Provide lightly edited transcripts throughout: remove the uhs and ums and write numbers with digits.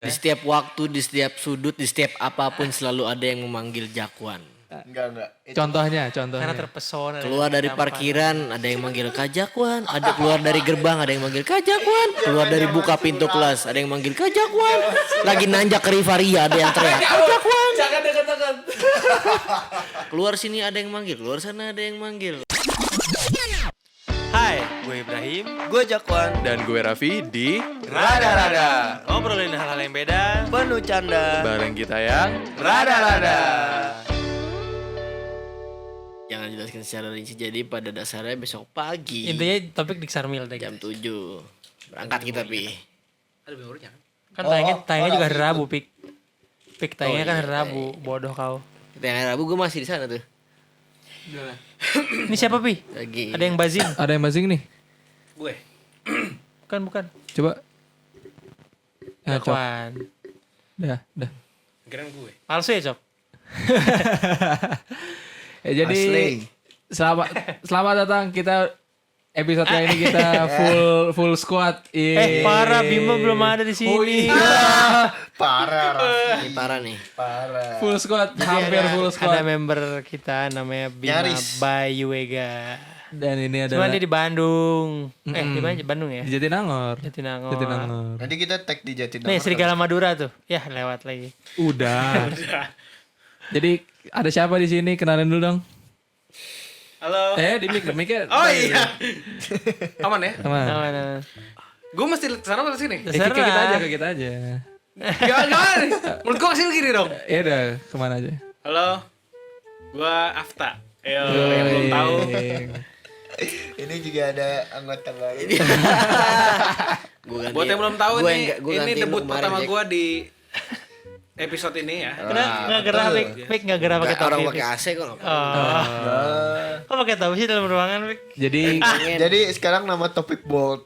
Di setiap waktu, di setiap sudut, di setiap apapun selalu ada yang memanggil Jakwan. Enggak. Contohnya. Karena terpesona. Keluar dari parkiran ada yang manggil Kak Jakwan, ada keluar dari gerbang ada yang manggil Kak Jakwan, keluar dari buka pintu kelas ada yang manggil Kak Jakwan, lagi nanjak ke Rivaria ada yang teriak Kak Jakwan. Jangan dekat-dekat. Keluar sini ada yang manggil, keluar sana ada yang manggil. Hai, gue Ibrahim. Gue Jakwan. Dan gue Raffi di Rada-rada. Ngobrolin hal-hal yang beda. Penuh canda. bareng kita yang Rada-rada. Jangan jelaskan secara rinci, jadi pada dasarnya besok pagi Intinya topik di Sarmil deh. jam 7 berangkat kita pi. Ada beurnya kan? Tayangnya juga hari Rabu, Pik. Pik tayangnya kan hari Rabu. Bodoh kau. Kita yang Rabu gue masih di sana tuh. Ini siapa, Pi? Lagi. Ada yang buzzing? ada yang buzzing nih. Gue. Bukan. Coba. Ya, Cok. Jakwan. Dah. Keren gue. Palsu ya, Cok? Jadi Asli. selamat datang kita episode kali ini kita full squad. Parah, Bima belum ada di sini. Oh iya. Parah. Raffi. Ini parah nih. Parah. Full squad, hampir full Ada squad. member kita namanya Bima Nyaris. Bayuega. Dan ini Cuma adalah dia di Bandung. Di mana? Bandung ya? di Jatinangor. Jatinangor. Jatinangor. Nanti kita tag di Jatinangor. Nih Serigala Madura tuh. Ya lewat lagi. Udah. Jadi ada siapa di sini? Kenalin dulu dong. Halo. Di mic-nya. Oh iya. Aman ya? Sama. Gue mesti kesana atau sini? Ke kita aja. Jangan. Menurut gue kesini kiri dong. Ya udah, kemana aja. Halo. Gue Afta. Yang belum tahu. Ini juga ada anggota baru. Buat yang belum tahu Gua nih, gua ini gantiin debut kemarin, pertama Jack. gue di episode ini ya. Nggak gerah, Pik nggak gerah pakai Nggak, orang topi. pakai Pik. AC kok. Kok pakai topi sih dalam ruangan, Pik? Jadi Jadi sekarang nama topik bold.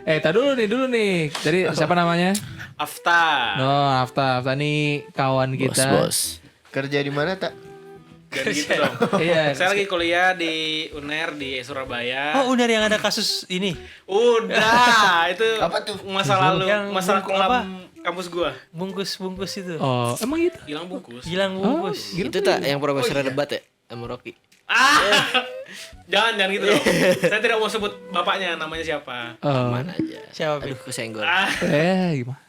tadi dulu nih. Jadi siapa namanya? Afta. Afta nih kawan kita. Bos. Kerja di mana tak? Dan gitu dong. Iya. Saya lagi kuliah di UNER di Surabaya. Oh, udah yang ada kasus ini. Udah, itu Apa tuh? masa lalu, Yang masa bungkus kelam apa? kampus gua. Bungkus itu. Oh, emang gitu? Hilang bungkus. Hilang bungkus. Itu tak yang profesor debat ya sama Rocky. Jangan gitu dong. Saya tidak mau sebut bapaknya, namanya siapa. Oh. Mana aja. Siapa, Aduh, Pik? kesenggol. Gimana?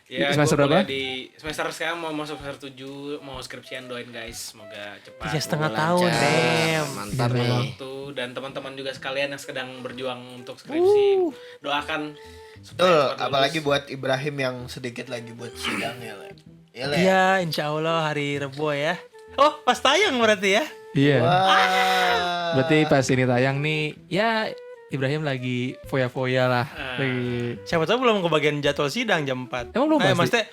Ya, Semester gua kuliah berapa? di semester sekarang mau masuk semester 7, mau skripsian, doain guys, semoga cepat. 3,5 tahun, Lancar. Dem. Mantap Tepat nih. waktu dan teman-teman juga sekalian yang sedang berjuang untuk skripsi. Doakan Betul, cepat apalagi lulus. buat Ibrahim yang sedikit lagi buat sidang ya, Le. Ya, Le. Iya, insya Allah hari Rebo ya. Oh, pas tayang berarti ya? Iya. Wah. Berarti pas ini tayang nih, ya Ibrahim lagi foya-foya lah. Lagi. Siapa tahu belum kebagian jadwal sidang jam 4. Emang belum pasti? Maksudnya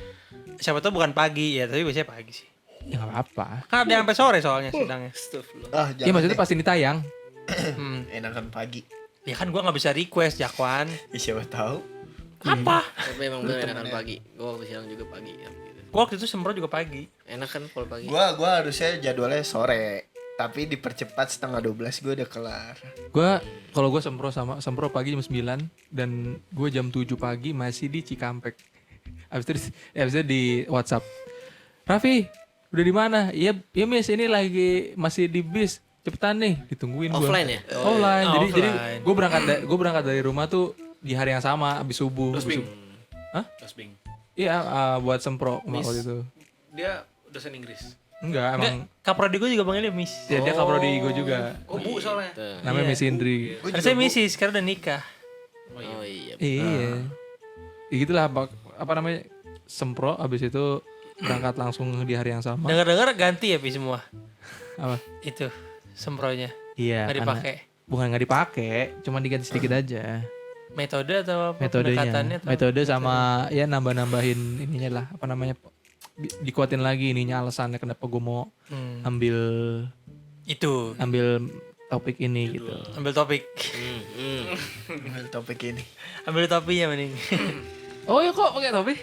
siapa tahu bukan pagi ya, tapi biasanya pagi sih. Ya nggak apa-apa. Kan ada yang sampai sore soalnya sidangnya. Ya Jangan maksudnya deh. pas ini tayang. Enakan pagi. Ya kan gua nggak bisa request, Jakwan. Siapa tahu. Apa? Tapi emang bener enakan pagi. Gue waktu siang juga pagi. Kan, gitu. Gua waktu itu sempro juga pagi. Enak kan kalau pagi. Gua harusnya jadwalnya sore, tapi dipercepat 11:30 gue udah kelar. Kalau gue sempro pagi jam 9 dan gue jam 7 pagi masih di Cikampek. Abis itu di WhatsApp. Raffi, udah di mana? Iya Miss, ini lagi masih di bis. Cepetan nih, ditungguin gua. Offline ya? Offline. Jadi Offline. gue berangkat dari rumah tuh di hari yang sama abis subuh. Dosbing. Hah? Dosbing. Iya, buat sempro Miss. waktu itu. Dia dosen Inggris. Enggak, emang Kaprodi gua juga panggilnya Miss. dia kapro di gue juga. Oh, Bu soalnya. Namanya Iya. Miss Indri. Harusnya Missis, sekarang udah nikah. Oh iya. Iya. Ya gitulah apa namanya? Sempro abis itu berangkat langsung di hari yang sama. Dengar-dengar ganti ya Pi semua. Apa? Itu sempronya. Iya. Nggak dipakai. Bukan nggak dipakai, cuma diganti sedikit aja. Metode atau apa? Metodenya. Pendekatannya atau- Metode sama ya nambah-nambahin ininya lah. Apa namanya? Dikuatin lagi ininya alasannya kenapa gue mau ambil Itu. topik ini gitu. Ambil topik. Ambil topik ini. Ambil topinya mending. Oh ya kok pakai topi?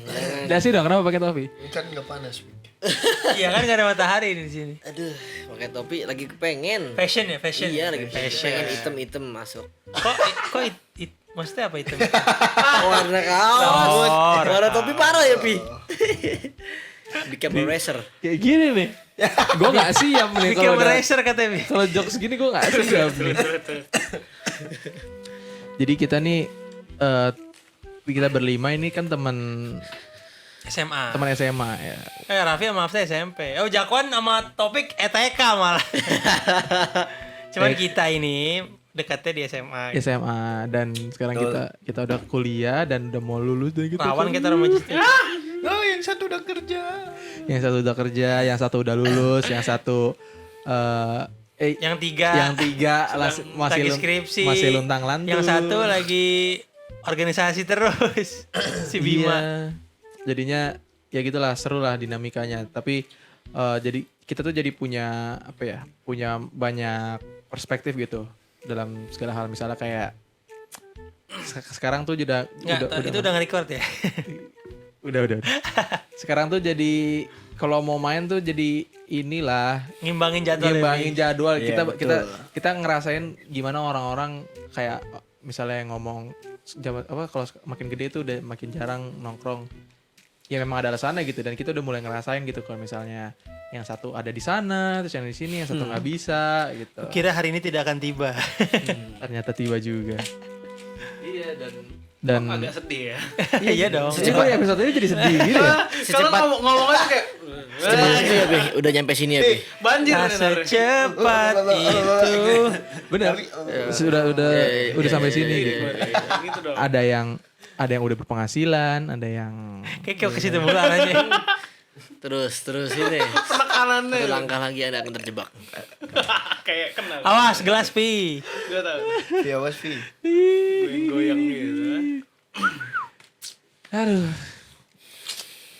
Jangan. Dasi dong, kenapa pakai topi? Kan nggak panas. Pik. Iya kan gak ada matahari di sini. Aduh, pakai topi lagi kepengen. Fashion ya, fashion. Iya, lagi fashion. pengen item-item masuk. Kok Maksudnya apa itu? Warna kaos. Warna topi parah ya, Pi. Bikin racer. Kayak gini nih. Gue gak siap nih Bikin kalau udah- racer katanya. kalau jokes gini gue gak siap nih. Jadi kita nih kita berlima ini kan teman SMA. SMA ya. Raffi sama Afta SMP. Oh, Jakwan sama Topik ETK malah. Cuman kita ini dekatnya di SMA. SMA dan sekarang kita udah kuliah dan udah mau lulus dan gitu. Rawan kita rumah jitu. Oh, yang satu udah kerja. Yang satu udah kerja, yang satu udah lulus, yang satu Yang tiga masih lagi skripsi. masih luntang lantung. Yang satu lagi organisasi terus. Si Bima. Iya. Jadinya ya gitulah, seru lah dinamikanya. Tapi jadi kita tuh jadi punya apa ya? Punya banyak perspektif gitu dalam segala hal. Misalnya kayak sekarang tuh Itu udah nge-record ya? udah. Sekarang tuh jadi kalau mau main tuh jadi inilah Ngimbangin jadwal. ngimbangin jadwal. Iya, Kita ngerasain gimana orang-orang kayak misalnya yang ngomong kalau makin gede itu udah makin jarang nongkrong. Ya memang ada alasannya gitu, dan kita udah mulai ngerasain gitu kalau misalnya yang satu ada di sana, terus yang di sini yang satu nggak bisa gitu. Kira hari ini tidak akan tiba. Ternyata tiba juga. Iya dan Agak sedih ya. Iya dong. Kok episode ini jadi sedih gitu ya? Kalau ngomong aja kayak Secepat itu ya, Pi. Udah nyampe sini ya, Pi. banjir Nah, bener. secepat itu. Benar. Udah sampai sini gitu. Gitu dong. Ada yang udah berpenghasilan, ada yang Kayak ke situ mulu arahnya. Terus ini. Penekanannya. Satu langkah lagi Anda akan terjebak. Kayak kenal. Awas gelas Pi. Gue tau. Iya, Was Vi. Goyang gitu. aduh.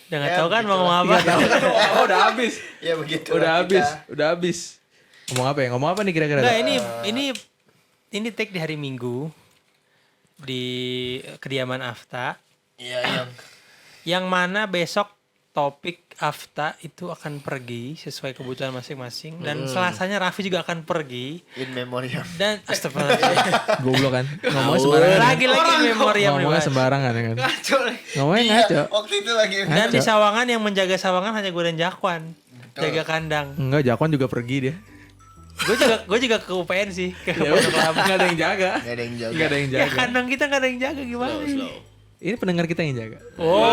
Udah gak Ya, tau kan begitu mau ngomong Nggak apa. tahu kan udah habis. Ya begitu. Udah habis. Ngomong apa nih kira-kira? Enggak, ini take di hari Minggu di kediaman Afta. Iya, Yang mana besok topik Afta itu akan pergi sesuai kebutuhan masing-masing, dan Selasanya Raffi juga akan pergi, in memoriam. dan astagfirullahaladzim. Goblok kan. Ngomongnya sembarangan. Lagi-lagi memoriam nih, Ngomongnya Mas. sembarangan ya kan. Ngaco nih. Ngomongnya ngaco. Waktu itu lagi. Dan di Sawangan yang menjaga Sawangan hanya gue dan Jakwan. Jaga kandang. Enggak, Jakwan juga pergi dia. Gue juga ke UPN sih. Ke Ya Pondok udah, Labu. enggak ada yang jaga. Gak ada yang jaga. Enggak ada yang Ya jaga. kandang kita gak ada yang jaga gimana? Ini pendengar kita yang jaga. Oh.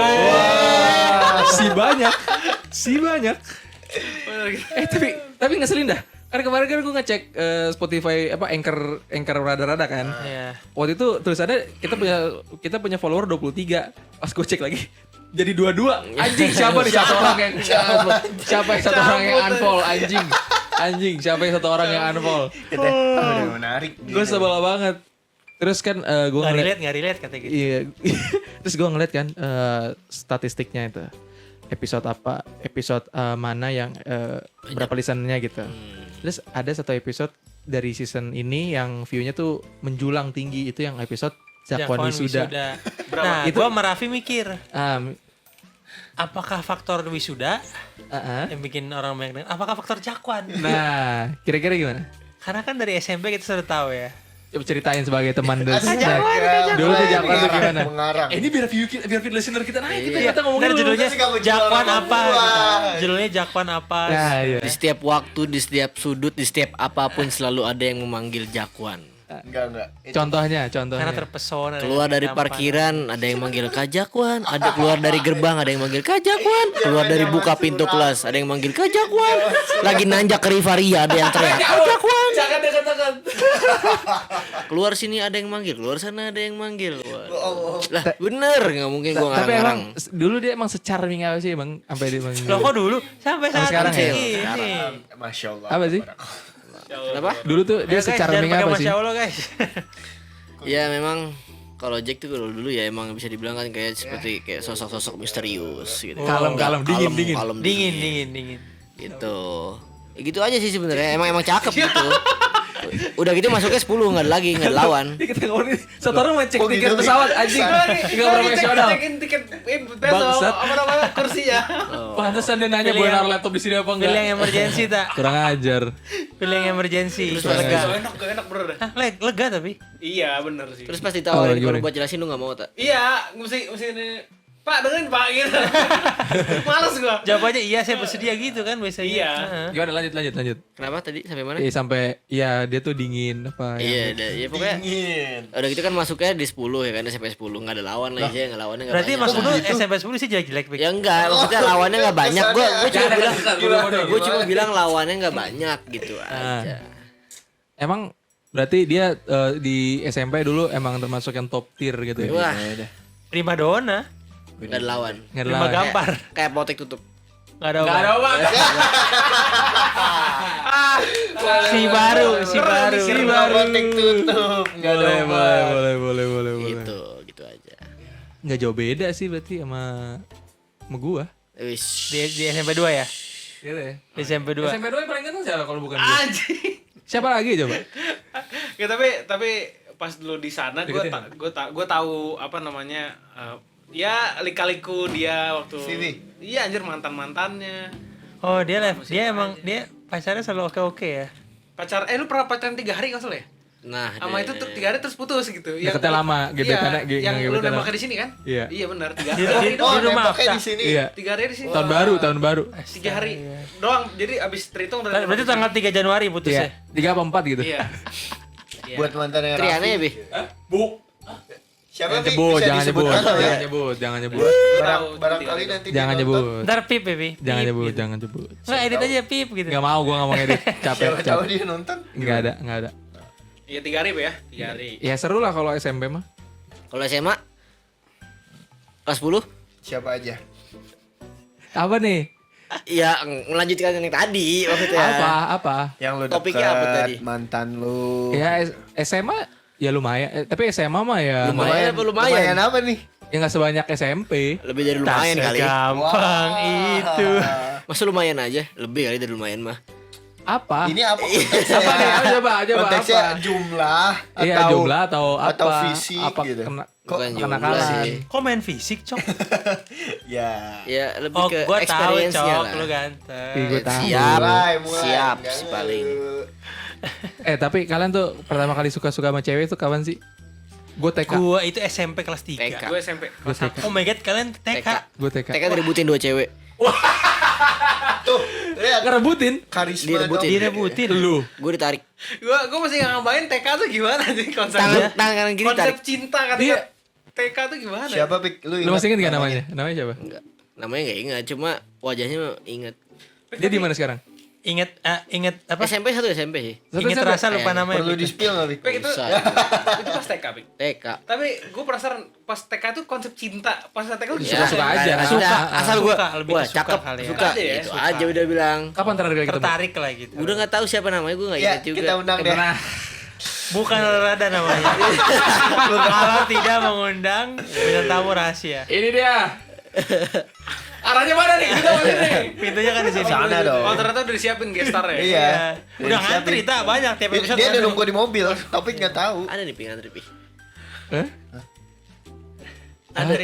Si banyak. Tapi ngeselin dah. Kan kemarin kan gue ngecek Spotify Anchor rada-rada kan. Iya. Waktu itu tulisannya kita punya follower 23. Pas gue cek lagi jadi 22. Anjing, siapa nih satu orang yang siapa yang satu orang yang unfollow anjing. Anjing, siapa yang satu orang yang unfollow. Udah menarik. Gue sebel banget. Terus kan gue Gak relate katanya gitu. Iya. Terus gue ngeliat kan statistiknya itu. Episode mana yang berapa listennya gitu. Terus ada satu episode dari season ini yang view-nya tuh menjulang tinggi, itu yang episode Jakwan Wisuda. Nah, Itu- gue sama Raffi mikir, Um, apakah faktor wisuda uh-uh. yang bikin orang banyak dengar? Apakah faktor Jakwan? Nah, kira-kira gimana? Karena kan dari SMP kita sudah tahu ya. Coba ceritain sebagai teman dan Dulu Dulu tuh Jakwan tuh gimana? Mengarang. Ini biar listener kita naik, kita ngomongin Ntar dulu. judulnya Terus kamu jual Jakwan orang apa? tua. Gitu. Judulnya Jakwan apa? Nah, iya. Di setiap waktu, di setiap sudut, di setiap apapun selalu ada yang memanggil Jakwan. Enggak. Contohnya. Karena terpesona. Keluar dengan dari tampan. parkiran ada yang manggil Kak Jakwan, ada keluar dari gerbang ada yang manggil Kak Jakwan, keluar dari buka pintu kelas ada yang manggil Kak Jakwan, lagi nanjak ke Rivaria ada yang teriak Kak Jakwan. Jangan dekat-dekat. Keluar sini ada yang manggil, keluar sana ada yang manggil. Wah. Lah bener, nggak mungkin gua Tapi ngarang-ngarang. emang dulu dia emang se-charming apa sih emang sampai dia manggil? Loh kok dulu? Sampai saat sekarang ya? ini. Masya Allah. Apa sih? Kenapa? Dulu tuh dia Ya, guys, se-charming jangan apa pakai sih? Masya Allah guys. Ya memang kalau Jack tuh dulu ya emang bisa dibilang kan kayak seperti kayak sosok-sosok misterius gitu. Kalem, dingin. Dingin. gitu. Ya gitu aja sih sebenarnya. Emang cakep gitu. Udah gitu masuknya 10 nggak ada lagi, nggak ada lawan. Di kategori satu orang ngecek Oh, tiket gitu. pesawat anjing. Enggak profesional. Cekin tiket besok Bangsat. apa namanya kursinya. Pantesan dia nanya Pilih gue yang- naruh laptop di sini apa Pilih yang enggak. emergency tak? Kurang ajar. Pilih yang emergency. Terus Lega. Gak enak bro. Hah, lega tapi. Iya bener sih. Terus pas ditawarin Oh, gimana? kalau buat jelasin lu nggak mau tak? Iya, mesti ini. Pak dengerin Pak gitu. Males gua. Jawabannya iya saya bersedia gitu kan biasanya. Iya. Heeh. Gimana lanjut. Kenapa tadi sampai mana? Sampai ya dia tuh dingin apa Iya, ya pokoknya. Dingin. Udah gitu kan masuknya di 10 ya kan SMP 10 nggak ada lawan lagi ya, nggak lawannya nggak Berarti banyak. Mas Putu SMP 10 sih jelek-jelek. Pik. Ya enggak, maksudnya lawannya nggak banyak. Gue cuma Jangan bilang, kesan, gue cuma bilang lawannya nggak banyak gitu aja. Emang berarti dia di SMP dulu emang termasuk yang top tier gitu ya. Wah, Prima dona. nggak ada lawan. Nggak ada Prima lawan. gampar. Kayak potek tutup. Enggak ada Nggak ada obat. obat. Si baru. Robotik tutup. Boleh. Gitu aja. Nggak jauh beda sih berarti sama gua. Wish. Di SMP 2 ya? Gitu ya. Di SMP 2. SMP 2 yang paling ganteng siapa kalau bukan gua? Anjing. Siapa lagi coba? Ya tapi pas dulu di sana gue tahu apa namanya ya lika-liku dia waktu Vivi. iya anjir mantannya Oh, dia emang dia pacarnya selalu oke-oke ya. pacar lu pernah pacaran 3 hari nggak salah ya Nah, sama itu tuh 3 hari terus putus gitu Deketnya lama, gebetannya yang lu gebetan nembaknya lama. di sini kan Iya. benar 3 Di- hari di- doang di rumah nembaknya Afta. di sini. Iya. 3 hari di sini Tahun baru. 3 hari doang jadi abis terhitung udah Berarti tanggal 3 Januari putusnya. Iya. 3 apa 4 gitu. iya Buat mantannya Triana ya, Bi? Bu. Siapa Bi? Nyebut, Bisa jangan disebut nyebut. atau ya? Jangan nyebut. Barangkali nanti Jangan dia nonton. nyebut. Ntar pip ya, Bi. Jangan Pip nyebut, gitu. jangan nyebut. Nggak, edit aja pip gitu. Enggak mau, gua enggak mau edit. Capek, Siapa tahu capek. dia nonton. Enggak ada. iya 3 hari ya 3 hari Ya seru lah kalau SMP mah. Kalau SMA kelas 10? Siapa aja? Apa nih? Ya, melanjutkan yang tadi maksudnya. Apa? Yang lu Topiknya apa tadi? deket, mantan lu. Ya SMA ya lumayan. Tapi SMA mah ya Lumayan apa lumayan? Lumayan apa nih? ya nggak sebanyak SMP. Lebih dari lumayan Tak kali. segampang itu. Masa lumayan aja? Lebih kali dari lumayan mah. Apa? Ini apa konteksnya? Apa nih? Coba Konteksnya apa? jumlah Iya, atau jumlah atau apa? atau fisik apa gitu. Bukan jumlah kenakalan. sih. Kok main fisik, Cok? Ya. Ya, lebih Oh, ke gua tahu, experience-nya Cok, lah. lu ganteng. Ih, gua tahu. Siap. Mulai. Siap, Jangan paling. lu. Tapi kalian tuh pertama kali suka-suka sama cewek itu kapan sih? Gue TK. Gua itu SMP kelas 3. TK. gue SMP Gue TK. Oh my god, kalian TK. Gue TK. TK ngeributin 2 cewek. Tuh, lihat Ngerebutin? karisma Direbutin. dong. Direbutin. Lu. Gue ditarik. gue masih nggak ngabain TK tuh gimana sih konsep Tangan kanan kiri konsep tarik. cinta kan Iya. TK tuh gimana Siapa Pik? Lu masih inget gak namanya? Namanya siapa? Enggak. Namanya enggak ingat, cuma wajahnya ingat. Dia di mana sekarang? Ingat apa? SMP satu SMP sih. Ingat rasa lupa Eh, namanya. Perlu Pik. di spill nggak Pik? Pik, itu Usah. itu pas TK Pik. TK. Tapi gue penasaran pas TK tuh konsep cinta pas TK lu Ya, Suka-suka aja. Suka. Asal gue, Suka, lebih wah ke suka cakep, kali ya. suka. Aja ya, Itu suka. aja udah bilang. Kapan terakhir kali ketemu? Tertarik lah gitu. Udah nggak tahu siapa namanya, gue nggak Ya, ingat juga. kita undang deh. Bukan rada namanya. Kalau tidak mengundang bintang tamu rahasia. Ini dia. Arahnya mana nih? Kita mana nih? Pintunya kan di sini. Sana dong. Oh ternyata udah disiapin gestar ya. Iya. Udah ngantri tak banyak tiap episode. Dia udah ngantri. nunggu di mobil, Topik nggak tahu. Ada nih ngantri pi. Hah?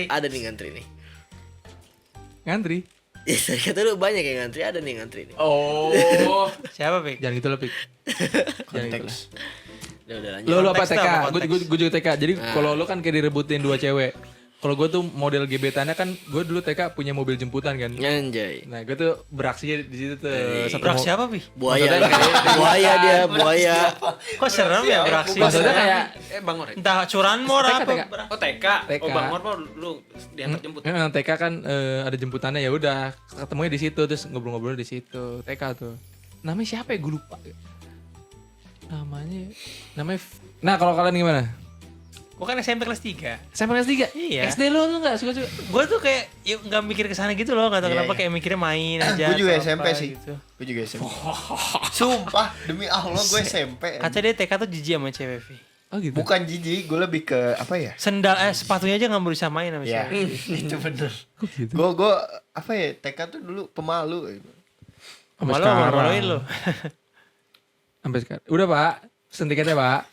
Ada nih ngantri nih. Ngantri. Ya saya kata lu banyak yang ngantri, ada nih ngantri nih. Oh. Siapa, Pik? Jangan gitu loh, Pik. Jangan gitu lah. Konteks. Udah lanjut. Lu apa Konteks TK? apa konteks? Gue juga TK. Jadi kalau lu kan kayak direbutin 2 cewek. Kalau gue tuh model gebetannya kan gue dulu TK punya mobil jemputan kan. Anjay. Nah, gue tuh beraksi di situ tuh. Satu Brak mo- siapa, Pik? Buaya, Maksudnya- buaya dia, buaya. Kok serem ya beraksi? Maksudnya kayak Bang Or. Entah curanmor TK. apa. Oh TK. TK. Oh Bang Or mah lu diantar jemput. TK kan ada jemputannya ya udah ketemunya di situ terus ngobrol-ngobrol di situ. TK tuh. Namanya siapa ya? Gue lupa. Namanya Nah, kalau kalian gimana? Bukan SMP kelas 3. Sampai kelas 3? Iya. SD lu enggak suka-suka? Gue tuh kayak ya, gak mikir kesana gitu loh. Gak tau Iya, kenapa iya. kayak mikirnya main aja. Gue juga atau SMP apa sih. gitu. Gue juga SMP. Sumpah, demi Allah gue SMP. Kata dia TK tuh jijik sama cewek, Pik. Oh gitu. Bukan jijik, gue lebih ke apa ya? Sendal sepatunya aja gak mau bisa main sama Ya, cewek. itu bener. Kok gitu? Gue apa ya? TK tuh dulu pemalu. Sampai Malu sekarang. malu-maluin lo. Sampai sekarang. Udah, Pak. Pesen tiketnya, Pak.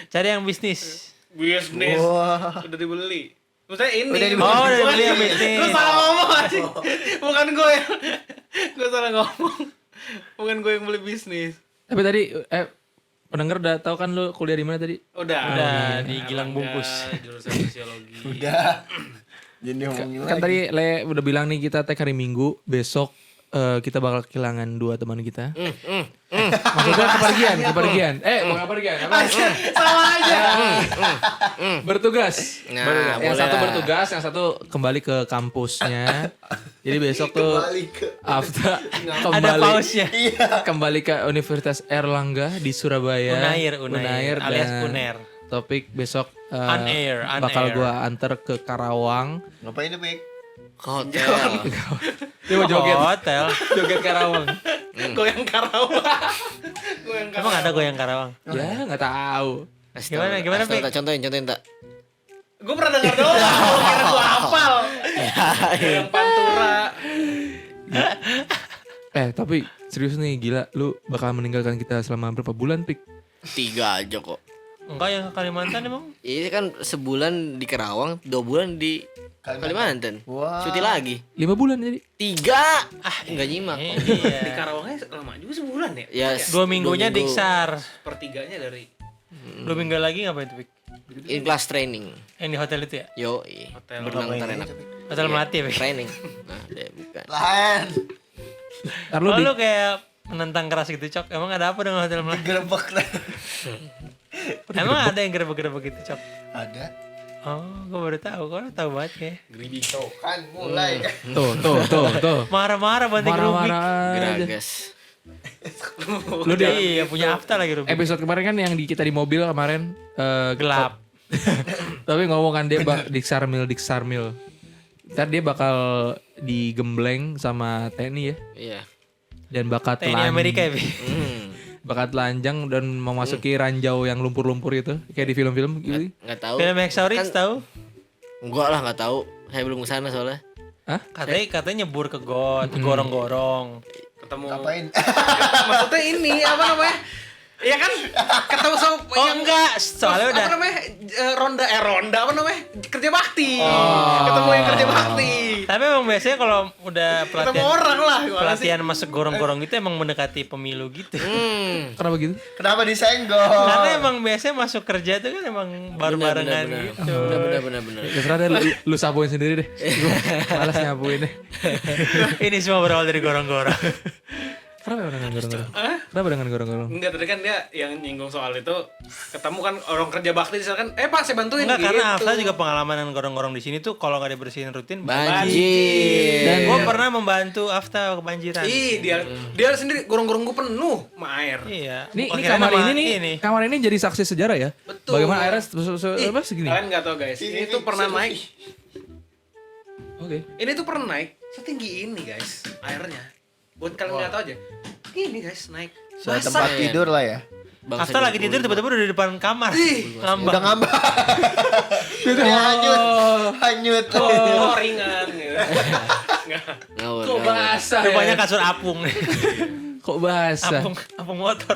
Cari yang bisnis. Bisnis. Wah. Udah dibeli. Maksudnya ini. Udah dibeli. Oh, udah dibeli yang bisnis. Gue salah ngomong aja. Bukan gue yang. Gue salah ngomong. Bukan gue yang beli bisnis. Tapi tadi pendengar udah tahu kan lu kuliah di mana tadi? Udah di Gilang Bungkus. Jurusan sosiologi. Udah. Jadi ngomongin Kan lagi. tadi Le udah bilang nih kita tag hari Minggu, besok kita bakal kehilangan 2 teman kita. Maksudnya kepergian. Bukan kepergian. Apa? Sama aja. Bertugas. Nah, Yang boleh satu lah. bertugas, yang satu kembali ke kampusnya. Jadi besok tuh Kembali ke Afta Ada pausnya. kembali ke Universitas Erlangga di Surabaya. Unair alias dan Uner. Topik besok Unair. bakal gua antar ke Karawang. ngapain tuh, Pik? Ke hotel. Dia mau joget, Hotel. joget Karawang. Goyang Karawang. Goyang Karawang. Emang ada goyang Karawang? Ya nggak tahu. Kasih Gimana, tau, gimana, kasih tau, Pik? tak? Contohin tak. Gue pernah denger doang. Kira gue hafal. Goyang Pantura. Tapi serius nih gila, lu bakal meninggalkan kita selama berapa bulan, Pik? 3 aja kok. Enggak yang ke Kalimantan emang? Ini kan sebulan di Kerawang, 2 bulan di Kalimantan. Wah. Cuti lagi. 5 bulan jadi. 3. Enggak nyimak. Di Iya. Karawangnya lama juga sebulan ya? Ya, 2 minggunya 2 minggu. Diksar. Sepertiganya dari 2 minggu lagi ngapain tuh, Pik? In class training. Yang di hotel itu ya? Yo, Hotel berenang ngapain terenak. aja, Pik? Hotel Melati ya, Pik? Training. Nah, deh bukan. Lahan. Ntar lu Oh, di lu kayak menentang keras gitu, Cok. Emang ada apa dengan Hotel Melati? Gerebek lah. Emang ada yang gerebek-gerebek gitu, Cok? Ada. Oh, gue baru tahu. Kok lu tahu banget kayak. Tuh kan mulai. tuh. Marah-marah banting rubik. Marah-marah aja. Geragas. Lu di Iya, punya Afta lagi rubik. episode kemarin kan yang kita di mobil kemarin Gelap. Tapi ngomong kan dia Diksarmil. Ntar dia bakal digembleng sama TNI ya. Iya. Dan bakal TNI Amerika ya, Pik? bakal telanjang dan memasuki ranjau yang lumpur-lumpur itu. Kayak di film-film gitu. Enggak tahu. Film Hacksaw Ridge Kan- tahu? Enggak lah, enggak tahu. Saya belum kesana soalnya. Hah? Katanya nyebur ke got, gorong-gorong. ketemu. Ngapain? Maksudnya ini apa namanya? Iya kan ketemu sama Oh enggak, soalnya udah apa namanya ronda apa namanya kerja bakti, ketemu yang kerja bakti, tapi emang biasanya kalau udah ketemu orang lah gimana sih? pelatihan masuk gorong-gorong gitu emang mendekati pemilu gitu. Kenapa gitu? Kenapa disenggol? Karena emang biasanya masuk kerja tuh kan emang barengan gitu. Bener. Ya ternyata lu sapuin sendiri deh. Gua malas nyapuin deh. Ini semua berawal dari gorong-gorong. Kenapa dengan gorong-gorong? Kenapa dengan gorong-gorong? Enggak, tadi kan dia yang nyinggung soal itu ketemu kan orang kerja bakti misalkan Pak saya bantuin Enggak, gitu. karena Afsa juga pengalaman dengan gorong-gorong di sini tuh kalau nggak dibersihin rutin Banjir. Dan gue pernah membantu Afta kebanjiran. Ih, dia sendiri gorong-gorong gue penuh sama air. Iya. Ini Akhirnya kamar nama ini nih, kamar ini jadi saksi sejarah ya. Betul. Bagaimana airnya apa segini? Kalian nggak tahu guys, ini tuh pernah naik. Oke. Ini tuh pernah naik setinggi ini guys airnya. Buat kalian nggak tahu aja. Ini guys naik. Sudah tempat tidur lah ya. Afta lagi tidur tiba-tiba udah di depan kamar. Udah Ngambang. ngambang. Hanyut. Oh, ringan gitu. Ngawur. Kok basah ya? Rupanya kasur apung. Kok basah? apung motor.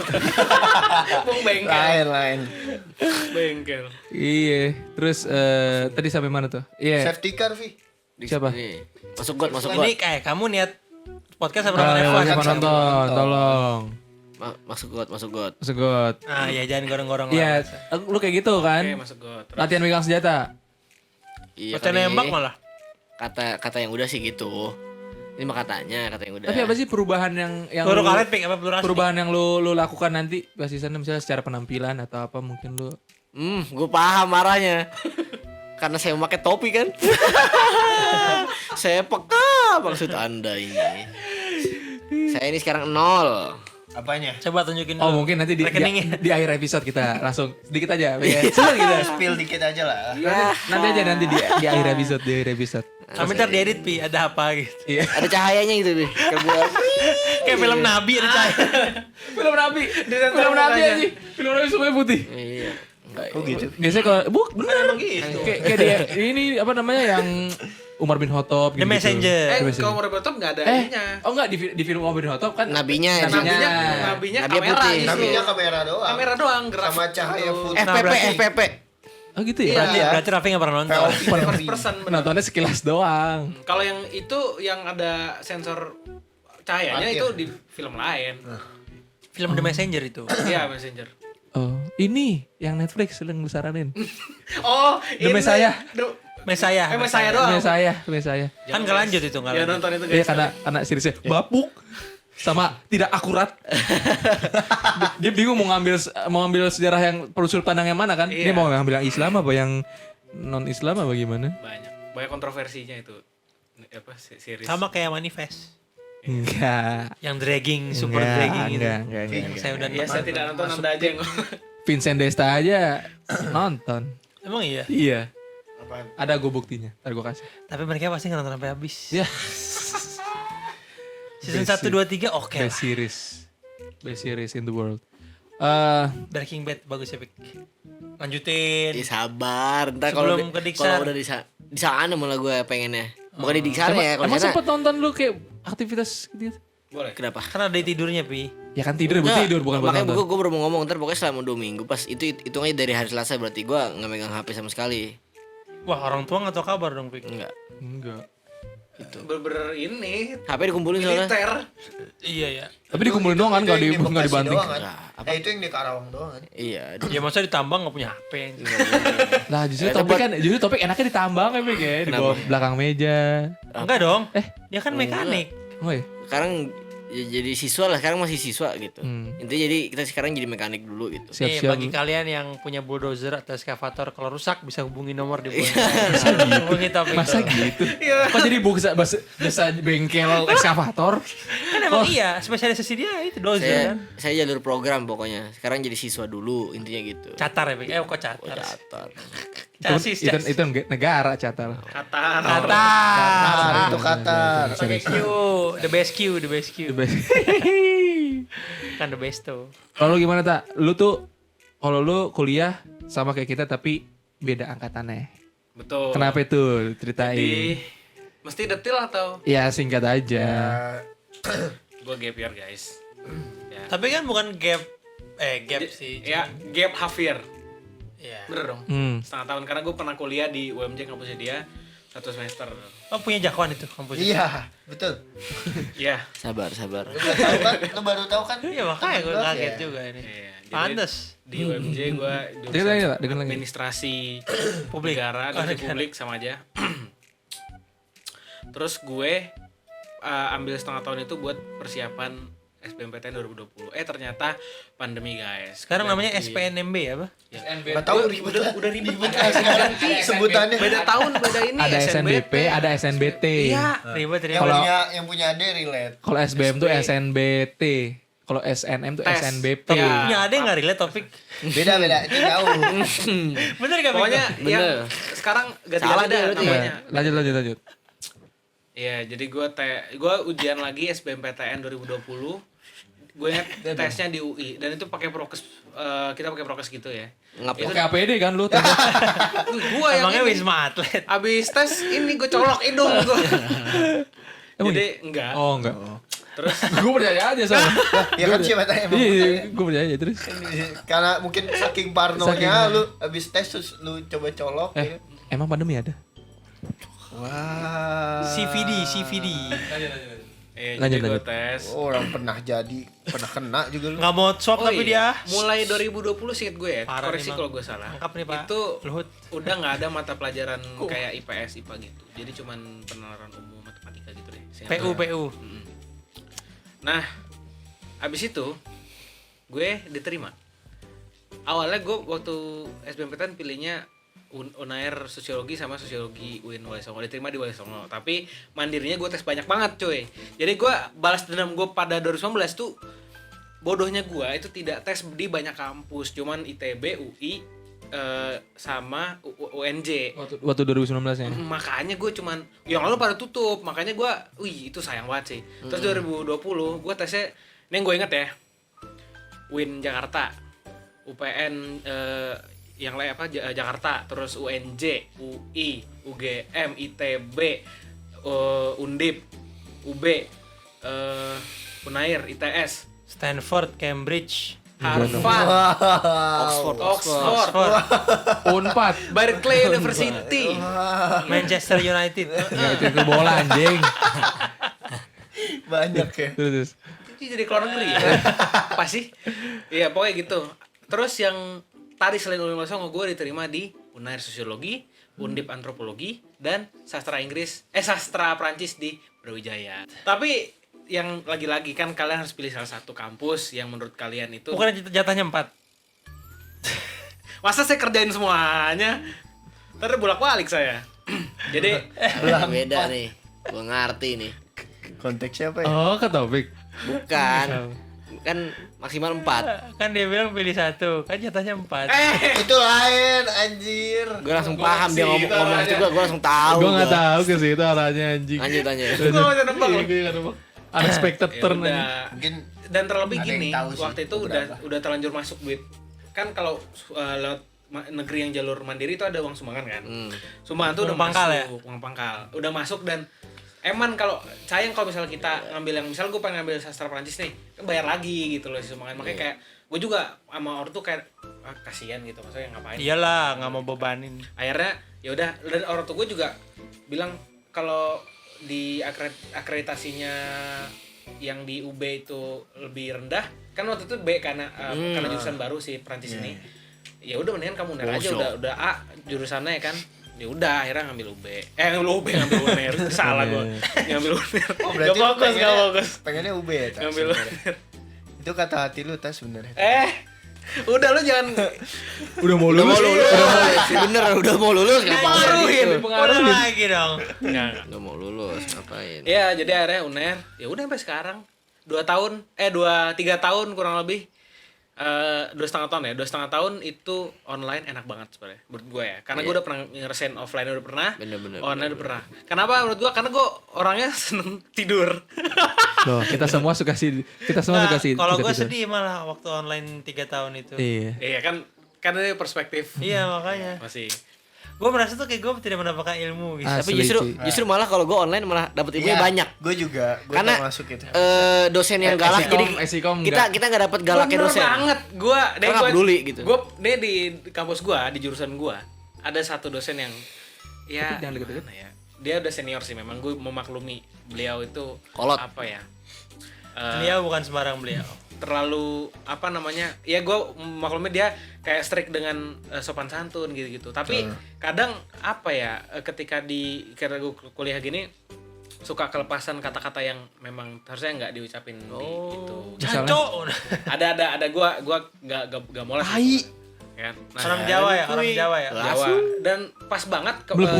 Pung bengkel. Lain. Bengkel. Iya. Terus tadi sampai mana tuh? Iya. Safety car, Vi. Siapa? Nih. Masuk got. Ini kayak kamu niat podcast apa Ah, Evan? siapa nonton? Tolong. Masuk got. Masuk got. Ah ya jangan gorong-gorong Iya, lah. lu kayak gitu Oke, kan? masuk got. Latihan megang senjata. Iya. Baca kali. nembak malah. Kata yang udah sih gitu. Ini mah katanya, kata yang udah. Tapi apa sih perubahan yang Peluru lu- karet pik apa peluru asli? perubahan yang lu lakukan nanti pas di sana misalnya secara penampilan atau apa mungkin lu Gue paham marahnya. Karena saya memakai topi kan. Saya peka maksud Anda ini. Saya ini sekarang 0. Apanya? Coba tunjukin Oh dulu. mungkin nanti di rekeningnya. di akhir episode kita langsung sedikit aja ya. Sebentar kita. Spill dikit aja lah. Nanti aja di akhir episode. Kami ntar diedit pi ada apa gitu. Iya. Ada cahayanya gitu deh. Kebuat. Kayak film Nabi ada cahaya. Film Nabi. Film Nabi aja. Film Nabi semuanya putih. Iya. Enggak. Oh gitu. Biasanya kalau bener Emang gitu. kayak dia ini apa namanya yang Umar bin Khattab The Messenger. kalau mau repot nggak ada ininya. Oh enggak di film Umar bin Khattab kan Nabinya Nabinya Nabi kamera putih. justru. Nabinya kamera doang. Kamera doang gerak Sama cahaya gitu. putih. FPP berarti- FPP. Oh gitu ya. Berarti, berarti Raffi gak pernah nonton. First person bener. Nontonnya sekilas doang. Kalau yang itu yang ada sensor cahayanya Parkir. itu di film lain. Film The Messenger itu. Iya, Messenger. Oh, ini yang Netflix yang lu saranin. Oh, The Messiah. Mesaya. Messiah doang. Saya. Kan gak lanjut itu gak Ya lanjut. nonton itu Iya guys. karena seriesnya bapuk sama tidak akurat. Dia bingung mau ngambil sejarah yang perlu sudut pandang yang mana kan? Dia Iya. mau ngambil yang Islam apa yang non Islam apa gimana? Banyak kontroversinya itu. Apa series. Sama kayak Manifest. Enggak. Yang dragging, super dragging gitu. Enggak. Saya udah Iya, saya tidak nonton, Anda aja yang Vincent Desta aja nonton. Emang iya. Iya. Apaan? Ada gue buktinya. Ntar gue kasih. Tapi mereka pasti nggak nonton sampai habis. Ya. Season Basic. 1, 2, 3 oke lah. Best series in the world. Breaking Bad bagus ya, Pik. Lanjutin. Sabar, ntar kalau Sebelum ke Diksar. udah di sana malah gue pengennya. Bukan di Diksar ya, kalau Emang di sana. sempet nonton lu kayak aktivitas gitu? boleh. Kenapa? Kan ada tidurnya, Pi. Ya kan tidur, buat tidur bukan buat Makanya nonton. gue baru mau ngomong, ntar pokoknya selama 2 minggu pas itu hitungnya dari hari Selasa berarti gue nggak megang HP sama sekali. Wah, orang tua nggak tahu kabar dong, Pik. Enggak. Enggak. Bener-bener ini HP dikumpulin soalnya. militer. Iya ya. Tapi dikumpulin doang kan, Itu nggak yang nggak Bekasi dibanting. doang kan? Nah, Itu yang di Karawang doang kan? Iya. Ya masa ditambang nggak punya HP. Lah justru itu topik buat- kan, justru topik enaknya ditambang ya Bek ya, di bawah belakang meja. Enggak dong. Dia kan Enggak. mekanik. Oh ya. Sekarang ya jadi siswa lah, sekarang masih siswa gitu. Hmm. Intinya jadi kita sekarang jadi mekanik dulu gitu. Nih, Siap-siap. bagi kalian yang punya bulldozer atau excavator kalau rusak bisa hubungi nomor di bawah. Hubungi Topik. Masa gitu? Kok jadi bisa bengkel ekskavator? Kan emang iya, spesialisasi dia itu dozer Saya kan. saya jalur program pokoknya. Sekarang jadi siswa dulu intinya gitu. Catar ya, Pik. Kok catar? Catar. Casis, Itu negara catar. Qatar. Catar. Itu Qatar. Pakai Q, the best Q. Kan the best tuh. Kalau lu gimana tak? Lu tuh kalau lu kuliah sama kayak kita tapi beda angkatannya. Betul. Kenapa itu? Ceritain. Jadi mesti detail atau Ya singkat aja. gue gap year guys. Ya. Tapi kan bukan gap sih. Ya, gap half year. Iya. Bener dong. Setengah tahun karena gue pernah kuliah di UMJ kampusnya dia 1 semester. Oh punya jagoan itu kampus. Iya, betul. Iya. Sabar. Lu baru tahu kan? Iya makanya gue kaget Ya. juga ini. Iya, jadi Pantes. Di UMJ gue Dengar lagi, Pak, dengar lagi. administrasi Publik. negara, Oh, administrasi negara. publik sama aja. Terus gue ambil setengah tahun itu buat persiapan SBMPTN 2020. Ternyata pandemi guys. Sekarang namanya Ganti. SPNMB apa? Enggak tahu ribet lah. Udah ribet Ganti sebutannya. Beda tahun, beda ini. Ada SNBP, ada SNBT. Iya. Ribet Yang Kalau- punya ade relate. Kalau SBM tuh SNBT. Kalau SNM tuh Tes. SNBP. Iya. Punya ada yang nggak relate topik. Beda itu jauh. Bener gak? Pokoknya Bener. yang sekarang ganti Salah ada dia berarti ya. namanya. Lanjut. Iya, jadi gue ujian lagi SBMPTN 2020. Gue ingat tesnya di UI dan itu pakai prokes, kita pakai prokes gitu ya. Ngap Pakai APD kan lu? Gue yang Emangnya ini, Wisma Atlet. abis tes ini gue colok hidung gue. Jadi enggak. Oh enggak. Terus Gue percaya aja soalnya. Ya kan siapa tanya emang. Iya, gue percaya aja terus. Karena mungkin saking parnonya lu habis tes terus lu coba colok. ya. Emang pandemi ada? Wah. CVD. Lanjut, jadi gue lanjut. tes. Orang pernah kena juga lu. Nggak mau swab tapi dia. Mulai 2020 sih gue ya. Parah Koreksi nih, Bang. kalau gue salah. Lengkap nih, Pak. Itu Luhut. udah nggak ada mata pelajaran kayak IPS IPA gitu. Jadi cuman penalaran umum matematika gitu deh. Seingat gue. PU. Nah, abis itu gue diterima. Awalnya gue waktu SBMPTN pilihnya Unair Sosiologi sama Sosiologi UIN Wali Songo, diterima di Wali Songo. Tapi mandirinya gue tes banyak banget coy. Jadi gue balas dendam gue pada 2019 tuh bodohnya gue itu tidak tes di banyak kampus, cuman ITB, UI, sama UNJ. Waktu 2019 ya. Makanya gue cuman yang lalu pada tutup, makanya gue itu sayang banget sih. Terus 2020 gue tesnya, ini yang gue inget ya, UIN Jakarta, UPN yang lain apa Jakarta, terus UNJ, UI, UGM, ITB, Undip, UB, Unair, ITS, Stanford, Cambridge, Harvard, Oxford, Unpad. Berkeley University. Manchester United. Enggak itu bola anjing. Banyak ya. Terus. Ini jadi keluar negeri ya? Apa sih? Iya pokoknya gitu. Terus yang tadi selain Unair Songo, gue diterima di Unair Sosiologi, Undip Antropologi, dan sastra Prancis di Brawijaya. Tapi yang lagi-lagi kan kalian harus pilih salah satu kampus yang menurut kalian itu. Bukan jatahnya 4. Masa saya kerjain semuanya? Ntar bolak-balik saya. Jadi Beda nih. Gua ngerti nih. Konteksnya apa ya? Oh, ke topik. Bukan. Kan maksimal 4. Kan dia bilang pilih 1, kan jatahnya 4. Itu lain anjir. Gue langsung paham dia ngomong itu gue langsung tahu. Gue nggak tahu ke situ arahnya anjing. Lanjut. gue gak bisa nebak loh. Gue nggak tahu. Unexpected Ya turn. udah. Mungkin Dan terlebih ada yang gini, tahu sih, waktu itu beberapa. udah terlanjur masuk duit. Kan kalau lewat negeri yang jalur mandiri itu ada uang sumbangan kan. Sumbangan tuh udah Uang pangkal masuk, ya? uang pangkal. Udah masuk dan eman kalau sayang kalau misalnya kita ngambil yang misal gue pengen ngambil sastra Prancis nih, kan bayar lagi gitu loh si sumbangan. Makanya kayak gue juga sama orang tuh kayak kasihan gitu, maksudnya ngapain. Iyalah, nggak mau bebanin. Akhirnya ya udah, dan orang tua gue juga bilang kalau di akreditasinya yang di UB itu lebih rendah kan waktu itu B karena jurusan baru si Prancis ini. Ya udah mendingan kamu uner aja, udah A jurusannya ya kan. Ya udah akhirnya ngambil UB. Ngambil UNER. Salah gue. Ngambil UNER. oh berarti Gak fokus. pengennya UB ya, Tas, Ngambil sebenarnya. UNER. Itu kata hati lu, Tas, sebenarnya. Udah lu jangan Udah mau lulus. Bener udah mau lulus pengaruhin. Udah lagi dong. Enggak. Udah mau lulus ngapain? Ya, jadi akhirnya UNER. Ya udah sampai sekarang 3 tahun kurang lebih. 2,5 tahun ya. 2,5 tahun itu online enak banget sebenarnya menurut gue ya. Karena gue udah pernah ngerasain offline udah pernah. Bener, Online udah pernah. Kenapa menurut gue? Karena gue orangnya seneng tidur. Loh, kita semua suka sih. Kalau gue sedih malah waktu online 3 tahun itu. Iya. Iya kan dari perspektif Iya makanya. masih. Gue merasa tuh kayak gue tidak mendapatkan ilmu gitu. Tapi Asli, justru malah kalau gue online malah dapet ilmunya Iya, banyak. Gue juga, gue Karena masuk itu. dosen yang galak Esikom jadi kita nggak dapet galaknya Bener dosen. banget. Gue Nggak peduli gitu. Gue di kampus gue, di jurusan gue ada satu dosen yang ya jangan deket-deket. gimana ya. Dia udah senior sih memang, gue memaklumi beliau itu Kolot. apa ya. Beliau bukan sembarang beliau. Terlalu apa namanya, ya gue maklumnya dia kayak strict dengan sopan santun gitu tapi kadang apa ya, ketika karena gue kuliah gini suka kelepasan kata-kata yang memang harusnya nggak diucapin di itu. Jancok. Ada gue nggak moles kan. Nah, Orang Jawa ya, orang Jawa ya. Jawa. Dan pas banget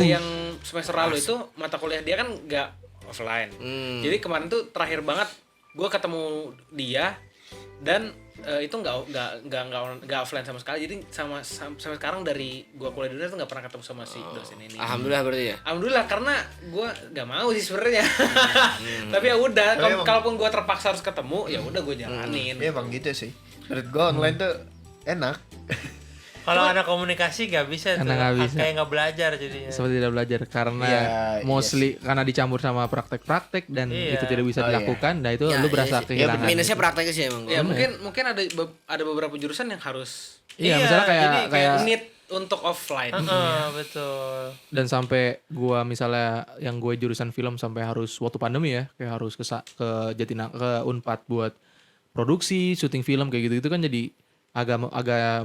yang semester lalu itu mata kuliah dia kan nggak offline. Jadi kemarin tuh terakhir banget gue ketemu dia dan itu nggak offline sama sekali. Jadi sampai sekarang dari gue kuliah dunia tuh nggak pernah ketemu sama si dosen ini. Alhamdulillah berarti ya. Alhamdulillah, karena gue nggak mau sih sebenarnya. Tapi ya udah, kalaupun gue terpaksa harus ketemu, ya udah gue jalanin. Iya emang gitu sih. Menurut gue online tuh enak. Kalau anak komunikasi nggak bisa tuh. Karena nggak bisa. Kayak nggak belajar jadinya. Seperti tidak belajar karena Iya, mostly karena dicampur sama praktek-praktek dan Iya. itu tidak bisa Oh, iya. dilakukan. Nah itu Ya, lu berasa iya sih. kehilangan. Minusnya gitu. prakteknya sih emang. Ya mungkin ada beberapa jurusan yang harus Iya, misalnya jadi kayak need untuk offline. Betul. dan sampai gua misalnya yang gue jurusan film sampai harus waktu pandemi ya kayak harus ke Unpad buat produksi syuting film kayak gitu kan jadi agak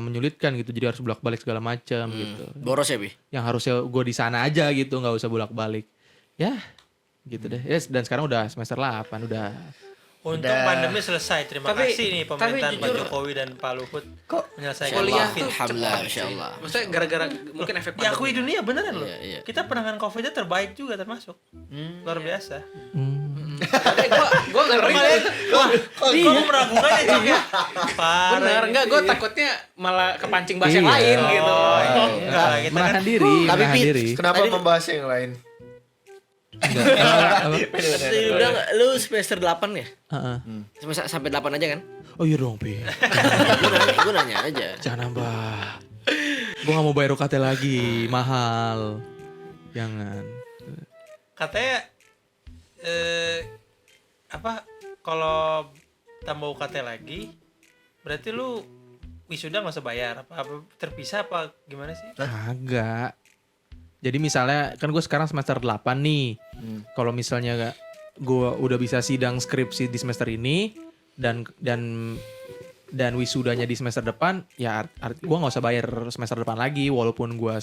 menyulitkan gitu, jadi harus bolak-balik segala macam gitu. Boros ya, Bi? Yang harusnya gue di sana aja gitu, nggak usah bolak-balik. Ya, gitu deh. Yes, dan sekarang udah semester 8 udah. Untung pandemi selesai. Terima Tapi- kasih nih pemerintahan Pak jujur, Jokowi dan Pak Luhut menyelesaikan kuliah COVID. tuh Alhamdulillah, Masya Allah. Maksudnya gara-gara mungkin efek Diakui dunia beneran loh. Iya. Kita penanganan COVID-nya terbaik juga termasuk. Luar biasa. Tapi gue ngeri. Gue meragukan ya juga. Bener, enggak, gue takutnya malah kepancing bahas yang lain gitu. Enggak, kita kan Menahan diri, Tapi, menahan Pit, diri. Kenapa Tadi- membahas yang lain? Udah lu semester 8 ya? Heeh. Sampai 8 aja kan? Oh iya dong, Pi. Gue nanya aja. Jangan nambah. Gue gak mau bayar UKT lagi, mahal. Jangan. Katanya kalau tambah UKT lagi berarti lu wisuda nggak usah bayar apa terpisah apa gimana sih? Kagak. Jadi misalnya kan gue sekarang semester 8 nih. Kalau misalnya gue udah bisa sidang skripsi di semester ini dan wisudanya di semester depan, ya gue nggak usah bayar semester depan lagi walaupun gue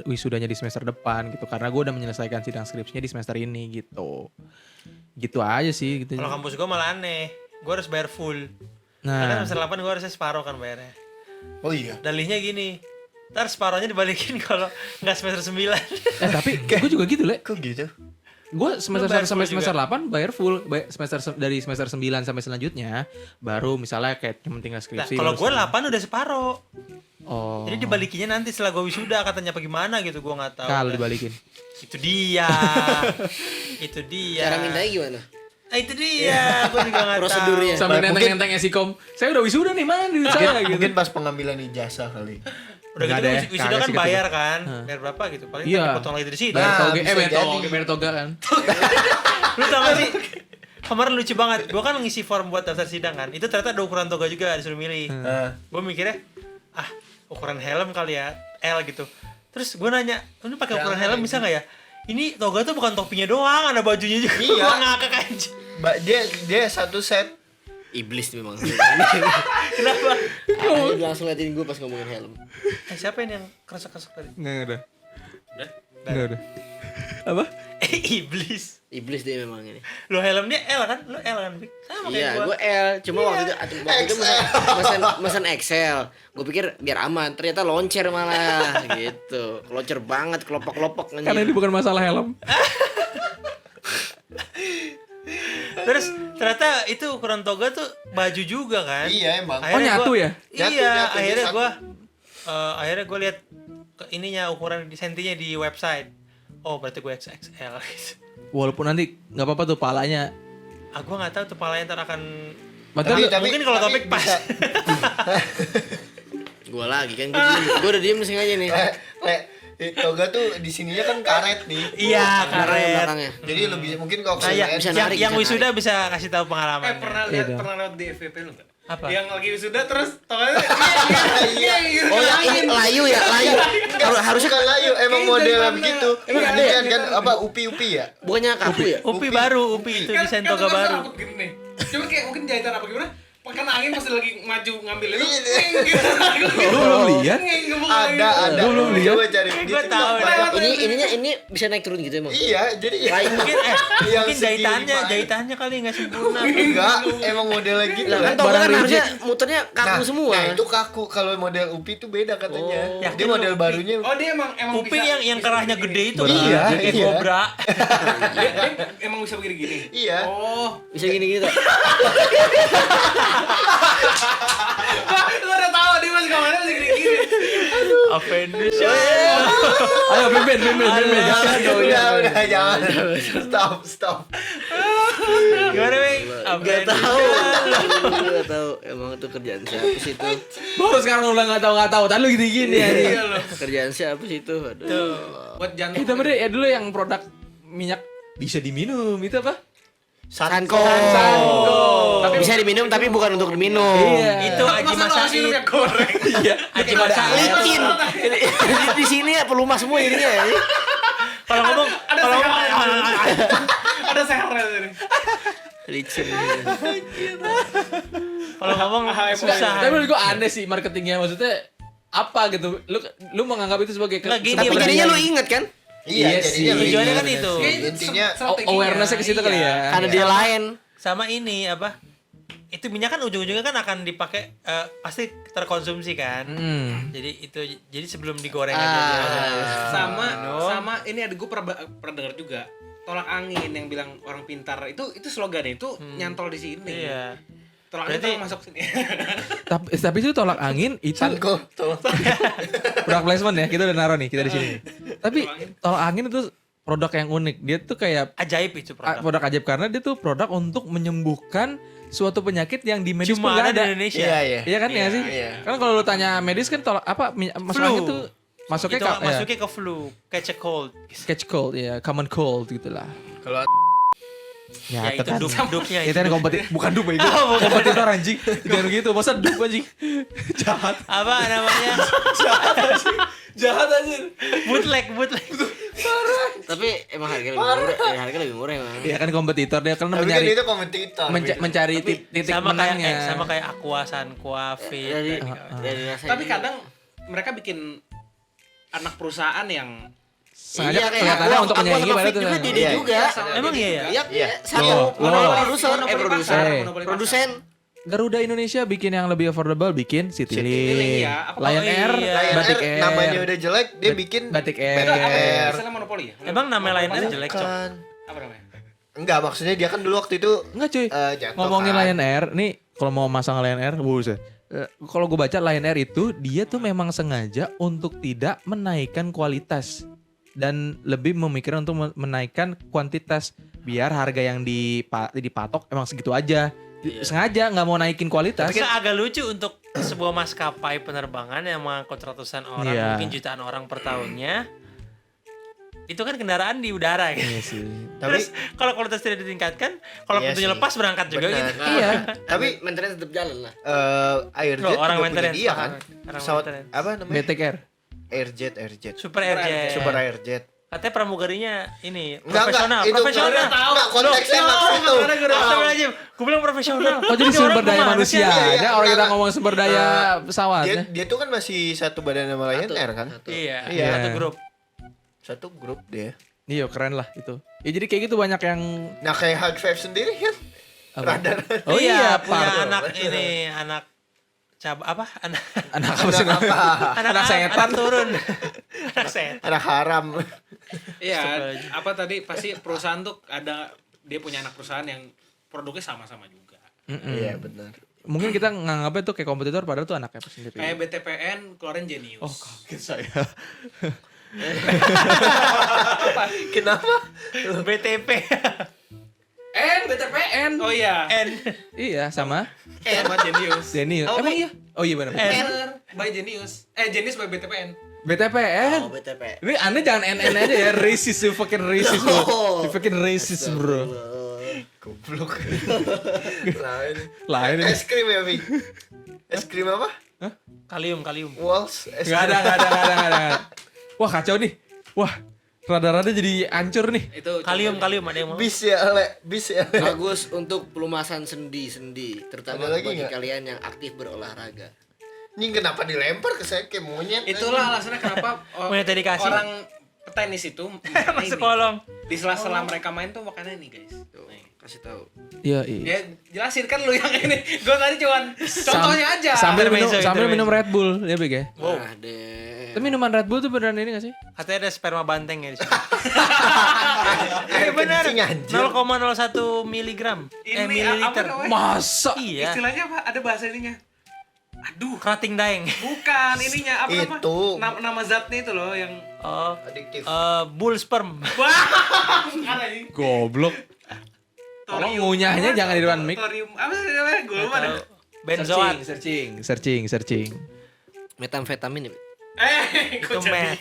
wisudanya di semester depan gitu, karena gue udah menyelesaikan sidang skripsinya di semester ini gitu aja sih gitu. Kalau kampus gue malah aneh, gue harus bayar full. Nah. Karena semester 8 gue harusnya separuh kan bayarnya. Oh iya. Dalihnya gini, ntar separuhnya dibalikin kalau nggak semester 9. Tapi gue juga gitu Le. Kok gitu? Gue semester bayar 1 sampai full semester 8 bayar full, dari semester 9 sampai selanjutnya baru misalnya kayak cuma tinggal Nah, skripsi. kalau gue 8 udah separuh. Oh. Jadi dibalikinnya nanti setelah gue wisuda katanya apa gimana gitu, gue nggak tahu. Kalau kan. dibalikin. Itu dia. Itu dia. Cara mintanya gimana? Itu dia, gue juga nggak tahu. Prosedurnya. Sambil Mungkin- nenteng-nenteng esikom. Saya udah wisuda nih, mana duit saya gitu. Mungkin pas pengambilan ijazah kali. Udah Nggak gitu ada ya, wisuda kagak kan sih gitu. bayar kan, bayar berapa gitu, paling Iya. kan dipotong lagi dari situ. Bayar toge, bisa bayar toga kan. Lu tau gak sih, kemarin lucu banget, gue kan ngisi form buat daftar sidang kan, itu ternyata ada ukuran toga juga, disuruh milih. Gue mikirnya, ukuran helm kali ya, L gitu. Terus gue nanya, ini pakai ukuran helm bisa gak ya? Ini toga tuh bukan topinya doang, ada bajunya juga. Iya. Gue ngakak aja. Dia satu set. Iblis memang. Kenapa? Dia langsung liatin gue pas ngomongin helm. Siapa ini yang keresek-keresek tadi? Nggak ada. Udah? Nggak ada. Apa? Iblis. Iblis dia memang ini. Lo helmnya L kan? Lo L kan? Sama kayak Iya, gue. gue L. Cuma waktu itu mesen Excel. Gue pikir biar aman. Ternyata loncer malah gitu. Loncer banget, kelopak-kelopak. Karena ini bukan masalah helm. Terus ternyata itu ukuran toga tuh baju juga kan? Iya, emang. Oh, nyatu ya? Iya, Nyatu, akhirnya dia gue lihat ininya ukuran di sentinya di website. Oh, berarti gue XXL gitu. Walaupun nanti nggak apa-apa tuh palanya. Gue nggak tahu tuh palanya ntar akan. Betul. Mungkin kalau topik pas. Gue lagi kan, gue udah diem sengaja nih. Toga tuh di sininya kan karet nih. Iya, karet. Belakangnya. Jadi lebih mungkin kalau Nah, ya, Bisa yang, narik, yang bisa wisuda bisa kasih tahu pengalaman. Pernah Iya. lewat di FVP lu nggak? Apa? Yang lagi wisuda terus tokanya Oh ya, ini layu ya, layu. Harusnya kan layu emang modelnya begitu. Emang ada ya? Kan apa upi-upi ya? bukannya kaku ya? Upi baru, Upi itu desain toga baru. Gini nih. Cuma kayak mungkin jahitan apa gimana? Kena angin pas lagi maju ngambil itu. Lu belum lihat? Ada. Gua belum lihat. Coba cari. Gua tahu. Ini bisa naik turun gitu emang. Iya, jadi ya. Mungkin Yang mungkin segini, jahitannya kali nggak sempurna. Enggak, emang modelnya gitu. Lah kan kan. toga Barang kan reject. harusnya muternya kaku semua. Nah, itu kaku. Kalau model upi itu beda katanya. Oh. Dia Yakin model lu? barunya. Oh dia emang Upi bisa- yang bisa kerahnya begini. gede itu. Iya, kayak iya. kobra. Dia emang bisa begini-gini. Iya. Oh, Bisa gini-gini tuh. lu udah tahu dia masih kemana masih gini-gini. Avengers. Ayo Ben. Udah, jangan. Stop. Gimana, Bang? Gak tahu. Gak tahu. Emang itu kerjaan siapa sih itu? Baru sekarang udah nggak tahu. Tadi lu gini-gini ya. Kerjaan siapa sih itu? Aduh. Buat jantung. Itu apa deh? Ya dulu yang produk minyak bisa diminum itu apa? Sanko. Tapi Bisa diminum tapi bukan untuk diminum. Iya. Itu Aji Masa lu Masaid. kasih minyak goreng? Iya. Aji Ada Masaid. air. Licin. Di sini ya pelumas semua jadinya ya. Kalau ngomong, Ada sehernya tadi. Licin. kalau ngomong susah. Tapi menurut gue aneh sih marketingnya, maksudnya apa gitu? Lu menganggap itu sebagai Nggak, gini, Tapi jadinya lu inget kan? Iya, sih. jadinya Tujuannya kan itu. Intinya awareness-nya ke situ kali ya. Karena dia lain. Sama ini apa? Itu minyak kan ujung-ujungnya kan akan dipakai pasti terkonsumsi kan. Jadi sebelum digoreng aja dia. Sama ini ada gue pernah dengar juga. Tolak angin yang bilang orang pintar itu slogannya itu nyantol di sini. Iya. Tolak angin Berarti- tolong masuk sini. Tapi itu tolak angin itu Sanko, tolong. product placement ya, kita udah naruh nih, kita di sini. Tapi tolak angin itu produk yang unik. Dia tuh kayak Ajaib itu produk. produk ajaib karena dia tuh produk untuk menyembuhkan suatu penyakit yang di medis pun Cuma nggak ada ada. di Indonesia. Iya kan ya sih? Iya. Kan kalau lu tanya medis kan tolak apa masuk Flu. angin tuh masuknya Itu ya, masuknya ke flu, catch a cold. catch cold ya, common cold gitu lah. Kalau Ya itu kan. duk-duknya Itu itu. kan bukan dup itu. Kompetitor anjing. Jangan gitu, masa dup anjing. Jahat. Apa namanya? Jahat anjing. bootleg. Tapi emang harga lebih murah, ya, harga lebih murah emang. Iya kan kompetitor dia karena tapi kan mencari itu kompetitor. mencari titik Sama kayak menangnya. sama kayak Aqua, Sanqua, Fit. Dari rasanya. Tapi kadang mereka bikin anak perusahaan yang Sengaja Iya, kayak kelihatannya Aqua- untuk Aqua menyaingi sama padahal Fit tuh. juga dia Iya, juga. Emang iya ya? Iya, Iya. satu Loh, produser, monopoli produser, pasar, Eh. monopoli pasar. produsen. Garuda Indonesia bikin yang lebih affordable, bikin Citylink, Citylink, iya. Apa- Lion oh, Air, iya. Lion Batik Air Air, namanya udah jelek, dia bikin Batik Batik Air. Air. Misalnya monopoli ya? Emang nama Lion Air jelek, Cok? Kan. Apa namanya? Enggak, maksudnya dia kan dulu waktu itu Enggak cuy, jatuh ngomongin kan. Lion Air, nih kalau mau masang Lion Air, buset. Kalau gue baca Lion Air itu dia tuh memang sengaja untuk tidak menaikkan kualitas dan lebih memikirkan untuk menaikkan kuantitas biar harga yang dipatok emang segitu aja. Sengaja nggak mau naikin kualitas. Tapi kan agak lucu untuk sebuah maskapai penerbangan yang mengangkut ratusan orang, Iya. mungkin jutaan orang per tahunnya. Itu kan kendaraan di udara gitu. Iya sih. Tapi Terus kalau kualitas tidak ditingkatkan, kalau Iya pintunya sih. lepas berangkat juga Benar. gitu. Iya. Tapi maintenance tetap jalan lah. Airjet Loh, orang juga punya maintenance, dia kan. orang Pesawat maintenance. apa namanya? BTK Air. Airjet. Super Airjet. Super Airjet. Katanya pramugarinya ini Enggak, profesional, itu profesional. enggak, konteksnya enggak ke situ. Astagfirullahaladzim, gue bilang profesional. Oh jadi Ini sumber orang daya kemana manusia. sih? Ada orang kita Enggak. ngomong sumber daya pesawat. Dia, ya. dia tuh kan masih satu badan sama Lion Air kan? Iya, Iya. satu grup. Satu grup dia. Iya keren lah itu. Ya jadi kayak gitu banyak yang Nah kayak Hug Five sendiri kan. apa? Radar. Oh iya, punya Pak. anak ini, anak apa? Anak Anak apa sih? Anak setan. anak turun. Anak setan. Anak haram. Iya, apa tadi pasti perusahaan tuh ada dia punya anak perusahaan yang produknya sama-sama juga. Iya benar. Mungkin kita nganggapnya tuh kayak kompetitor padahal tuh anaknya sendiri. Kayak BTPN keluarin Genius. Oh kaget saya. Kenapa? BTP. BTPN. Oh iya. N. Iya sama Sama Genius. Denny. Emang iya? Oh iya benar. Bener, by Genius. Genius by BTPN. BTPN. Oh, BTP. Ini Anda jangan NN aja ya, racist, you fucking racist bro. You fucking racist bro. Goblok. Lain. Lain ini. Es krim ya, Vi? Es krim apa? Kalium. Walls. Es Gak ada. Wah kacau nih. Wah, rada-rada jadi hancur nih. Itu Kalium ada yang mau. Bis ya, Le. Bis ya. Le. Bagus untuk pelumasan sendi, terutama Ada lagi bagi nggak? kalian yang aktif berolahraga. Ini kenapa dilempar ke saya kayak monyet? Itulah alasannya kenapa Monyet dedikasi. orang petenis itu Masuk ini. kolong. Di sela-sela mereka main tuh makannya nih guys. Nih. Kasih tahu. Iya, iya. Ya jelasin kan lu yang ini. Gue tadi cuman contohnya aja. Sambil Intermezzo. minum Red Bull, ya Big ya. Wow. Nah, deh. Tapi minuman Red Bull tuh beneran ini gak sih? Katanya ada sperma banteng ya di sini. Air Iya benar. kencing, anjir. 0,01 miligram. Ini mililiter. apa namanya? Masa? Iya. Istilahnya apa? Ada bahasa ininya. Aduh, Kerating daeng. bukan ininya apa nama? Itu. Nama zatnya itu loh yang Oh, Adiktif. bull sperm. wah, bukan anjing. Goblok. Tolong ngunyahnya jangan di depan mic. Thorium apa sih namanya? Gue lupa dah. Benzoat. Searching. Metamfetamin ya. Kok Itu jadi meth.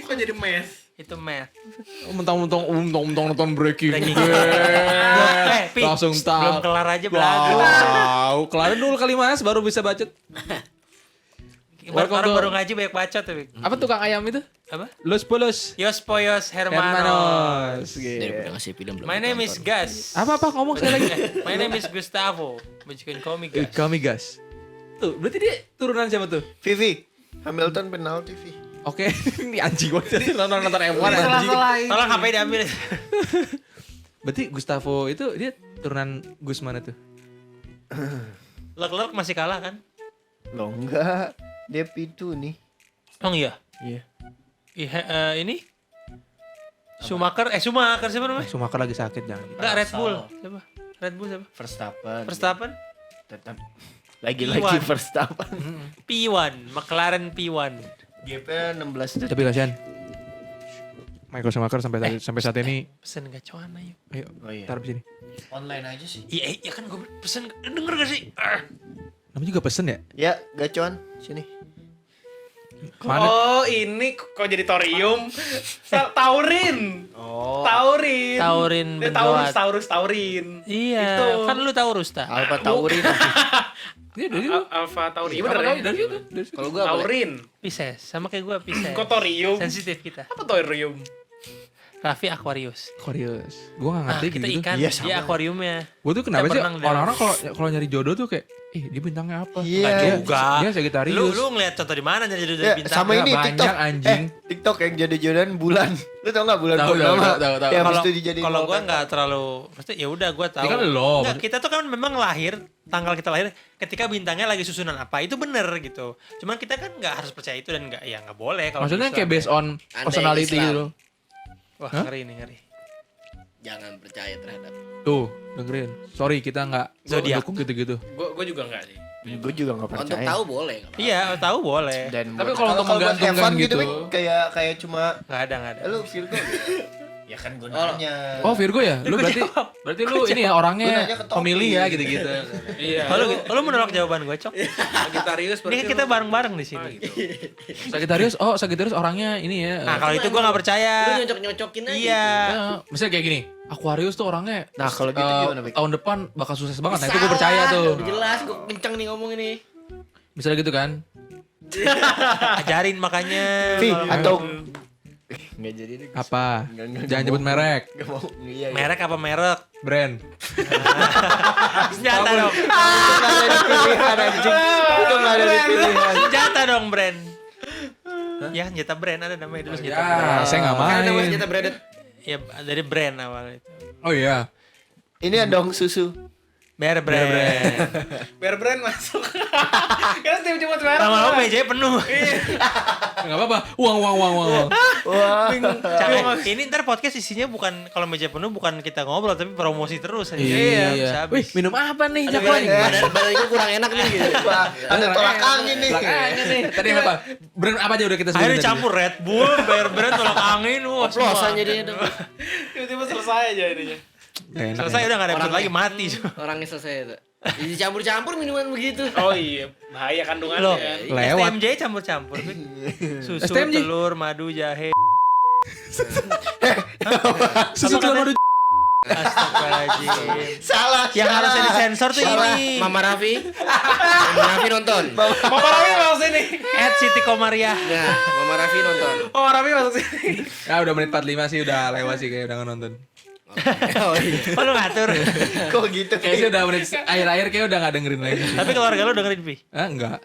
kok jadi mes? Itu meth. Mentang-mentang nonton Breaking Breaking Bad. Pi, Langsung tahu. belum kelar aja belagu. Wow, kelarin dulu kali Mas, baru bisa bacot. Orang baru ngaji banyak bacot tapi. Apa tukang ayam itu? Apa? Los Polos. Yos Poyos Hermanos. Hermanos. Dia Gitu. udah ngasih film belum. My name is Gus. Apa ngomong sekali lagi? My name is Gustavo. But you can call me Gus. Kami gas. Tuh, berarti dia turunan siapa tuh? Vivi. Hamilton penalti, Vi. Oke, ini anjing banget nonton F1 anjing. Tolong HP diambil. Berarti Gustavo itu dia turunan Gus mana tuh? Leclerc masih kalah kan? Loh enggak. Dia P2 nih. Oh iya. Iya. Ini Schumacher siapa namanya? Schumacher lagi sakit jangan gitu. Enggak, Red Bull. Siapa? Red Bull siapa? Verstappen. Verstappen? Tetap. Lagi-lagi P1. Verstappen. P1, McLaren P1. GP 16 detik. Tapi kasihan. Michael Schumacher sampai saat ini. Pesen gacoan ayo. Ayo, Oh iya. taruh di sini. Online aja sih. Iya kan gue pesen, denger gak sih? Namanya juga pesen ya? Ya, gacuan sini. Mana? Oh ini kok jadi Torium? Taurin. Oh. Taurin. Taurin benjoat. Taurin. Iya, Itu. kan lu Taurus ta? Alpha Taurin. Iya dari situ. Alpha Taurin. Iya, Bener bener ya? dari situ. Dari situ. Kalau gua boleh. Taurin. Pisces, sama kayak gue Pisces. Kok Torium? Sensitif kita. Apa Torium? Raffi Aquarius. Aquarius. Gue gak ngerti Kita gitu. ikan, Iya, dia sama. akuariumnya. Gue tuh kenapa Kita sih berenang di dalam. orang-orang kalau nyari jodoh tuh kayak, dia bintangnya apa? Iya. Dia- Juga. Dia Sagittarius. Lu ngeliat contoh di mana jadi Ya, bintang? sama ini Banyak, TikTok. anjing. TikTok yang jodoh-jodohan bulan. Lu tau gak bulan Tahu, purnama? tahu. Yang Kalau habis itu dijadiin kalau gue wallpaper. nggak terlalu, pasti ya udah gue tahu. Ini kan lo. Nggak, kita tuh kan memang lahir, tanggal kita lahir ketika bintangnya lagi susunan apa itu bener gitu. Cuman kita kan nggak harus percaya itu dan nggak boleh kalau Maksudnya di kayak Islam. based on personality Islam. gitu. Wah Hah? ngeri nih ngeri. Jangan percaya terhadap. Tuh, dengerin. Sorry kita nggak Zodiac. dukung gitu-gitu. Gue juga enggak sih. Gue juga gak Untuk percaya. tahu boleh. nggak apa-apa. Iya tahu boleh. Dan Tapi buat- kalau untuk buat menggantungkan Evan gitu. Win, kayak cuma Nggak ada. lu Virgo. Ya kan gue Oh. nanya. Oh Virgo ya? Lu berarti lu ini ya Lu orangnya nanya ke Topi. pemilih ya gitu-gitu. Iya. Kalau menolak jawaban gue cok. Sagittarius Ini kan kita bareng-bareng di sini. Sagittarius orangnya ini ya. Nah kalau itu gue nggak Lu percaya. nyocok-nyocokin aja. Iya. Misalnya kayak gini, Aquarius tuh orangnya Nah, kalau gitu gimana, Bik? tahun depan bakal sukses banget. Nah itu gue percaya tuh. Udah jelas, gue kenceng nih ngomong ini. Misalnya gitu kan. Ajarin makanya. Vi, kalau- atau nggak jadi deh. Apa? Nggak Jangan mau. nyebut merek, Gak mau. Iya. merek apa merek? brand. Senjata dong. Gak ada pilihan anjing. Itu gak ada pilihan. Senjata dong brand. Ya senjata brand ada namanya dulu senjata brand. Ya, saya nggak Kan namanya main. senjata branded. Ya dari brand awal itu. Oh iya. Ini dong susu. Bear brand. Biar brand masuk. Karena tim cuma merah. Lama-lama mejanya penuh. Nggak apa-apa. Uang. Wah. Jangan, ini ntar podcast isinya bukan kalau meja penuh bukan kita ngobrol tapi promosi terus aja. Iya. Wih, Habis. minum apa nih? Aduh, Jagoan? badan gue kurang enak nih gitu. Wah, ada tolak angin nih. Belakangnya nih. Tadi apa? Brand apa aja udah kita sebutin Akhirnya tadi? dicampur Red Bull, Bear brand tolak angin, wah Oplosan semua. jadinya dong. Tiba-tiba selesai aja ininya. Nggak enak, Selesai ya. udah gak ada episode Orangnya. lagi mati. Orangnya selesai itu. Dicampur-campur minuman begitu. Oh iya, bahaya kandungannya. Loh, Lewat. STMJ campur-campur. Fit. Susu, STMJ? telur, madu, jahe. Susu telur madu. Astagfirullahaladzim. Salah. Yang salah. harusnya disensor tuh Salah. ini. Mama Raffi. Mama Raffi nonton. Mama Rami masuk sini. Siti Komariah. Nah, Mama Raffi nonton. Mama Rami masuk sini. Ya udah menit 45 sih udah lewat sih kayak udah nggak nonton. Oh iya. Oh lu ngatur. Kok gitu? Kayaknya sih udah menit akhir-akhir kayak udah nggak dengerin lagi. Tapi keluarga lu dengerin Pi. Enggak.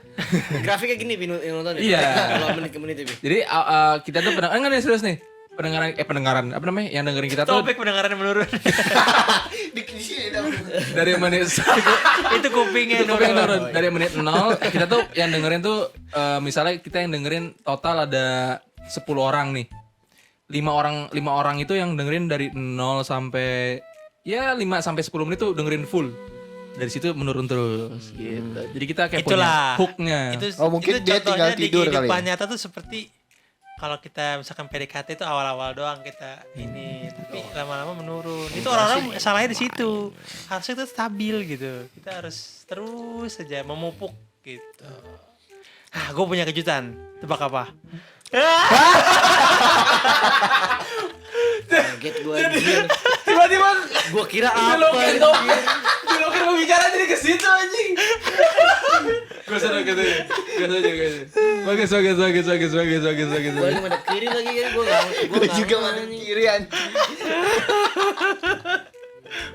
Grafiknya gini Pi yang nonton. Iya. Kalau menit ke menit Pi. Jadi kita tuh enggak nih serius nih. Pendengaran apa namanya? Yang dengerin kita tuh Topik pendengarannya menurun. Di sini dong. dari menit Itu kupingnya Itu yang menurun. turun. Dari menit 0 kita tuh yang dengerin tuh misalnya kita yang dengerin total ada 10 orang nih. 5 orang itu yang dengerin dari 0 sampai ya 5 sampai 10 menit tuh dengerin full. Dari situ menurun terus gitu. Jadi kita kayak Itulah. punya hooknya. Oh, mungkin dia contohnya tinggal tidur di kehidupan kali ya? nyata tuh seperti kalau kita misalkan PDKT itu awal-awal doang kita ini tapi lama-lama menurun. Itu orang-orang salahnya di situ. Harusnya itu stabil gitu. Kita harus terus saja memupuk gitu. Ah, gue punya kejutan. Tebak apa? Kaget gue anjir. Tiba-tiba Gue kira apa? Dilokin mau bicara jadi ke situ anjing. Gue senang gitu. Bagus. Gue lagi madep kiri lagi kan. Gue juga mana kirian.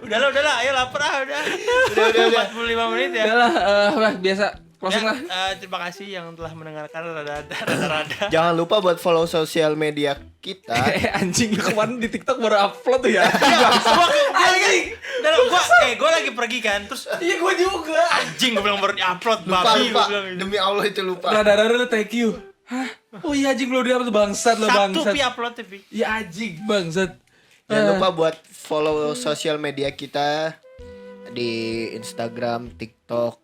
Udahlah, ayo lapar ah udah. Udah. 45 menit ya. Udah lah, biasa closing Ya, lah. terima kasih yang telah mendengarkan rada-rada. Jangan lupa buat follow sosial media kita. Anjing lu kemarin di TikTok baru upload tuh ya. Gue lagi pergi kan, terus Iya gue juga. anjing gue bilang baru di-upload Lupa, babi lupa. gue bilang gitu. Demi Allah itu lupa. Rada-rada thank you. Hah? Oh iya anjing belum di-upload bangsat lo Sabtu bangsat. pi upload tapi. Ya anjing bangsat. Jangan lupa buat follow sosial media kita di Instagram, TikTok,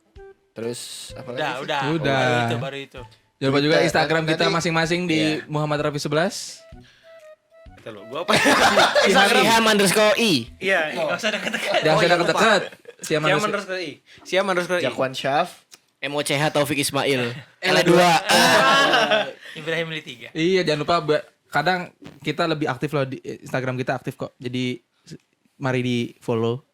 terus apa lagi? sih? Udah. Baru itu. Jangan lupa juga Kita- Instagram kita nanti- masing-masing di Muhammad Rafi 11. Twitter lu. Gua apa? Siham_i. Iya, Gak usah deket-deket. Jangan sedang deket. Siam underscore i. Siam underscore i. Jakwan Syaf. MOCH Taufik Ismail. L2. Ibrahim Li 3. Iya, jangan lupa kadang kita lebih aktif loh di Instagram kita aktif kok. Jadi mari di follow.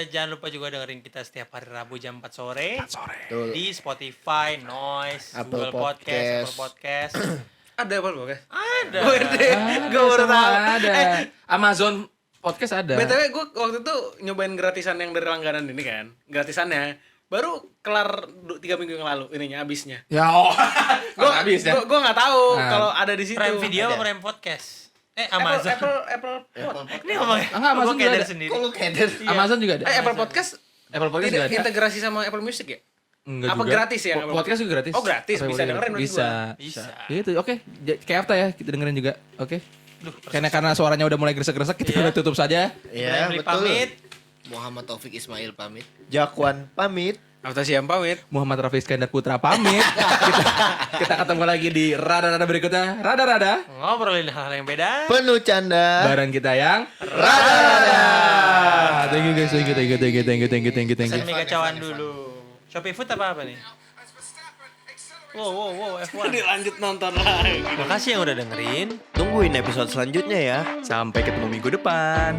Jangan lupa juga dengerin kita setiap hari Rabu jam 4 sore. Betul. Di Spotify, Noise, Apple Google Podcast, Podcast. Apple Podcast. Ada apa lu, guys? Ada. Gue baru Semua tahu. Ada. Amazon Podcast ada. BTW gue waktu itu nyobain gratisan yang dari langganan ini kan. Gratisannya. Baru kelar 3 minggu yang lalu ininya abisnya. Ya, Gue habis ya. Gue nggak tahu Nah. kalau ada di situ. Prime Video Ada. apa Prime Podcast? Amazon. Apple Ini ngomongnya. Enggak, Amazon Gua keder juga ada. sendiri. Kok lu keder? Amazon juga ada. Apple Podcast Apple Podcast juga tidak ada. integrasi sama Apple Music ya? Enggak Apa juga. gratis ya? Podcast juga gratis. Oh, gratis. Apple Bisa Podcast dengerin berarti Bisa. Bisa. Gitu. Oke. Kayak Afta ya, kita dengerin juga. Oke. Karena suaranya udah mulai gresek-gresek, kita udah tutup saja. Iya, Ibrahim Li betul. pamit. Muhammad Taufik Ismail pamit. Jakwan pamit. After Siam pamit. Muhammad Rafi Iskandar Putra pamit. kita ketemu lagi di Rada-Rada berikutnya. Rada-Rada. Ngobrolin hal-hal yang beda. Penuh canda. Bareng kita yang Rada-Rada. Thank you guys, thank you. Pesan mega cawan dulu. Shopee Food apa nih? Wow, F1. Dilanjut nonton lagi. Makasih yang udah dengerin. Tungguin episode selanjutnya ya. Sampai ketemu minggu depan.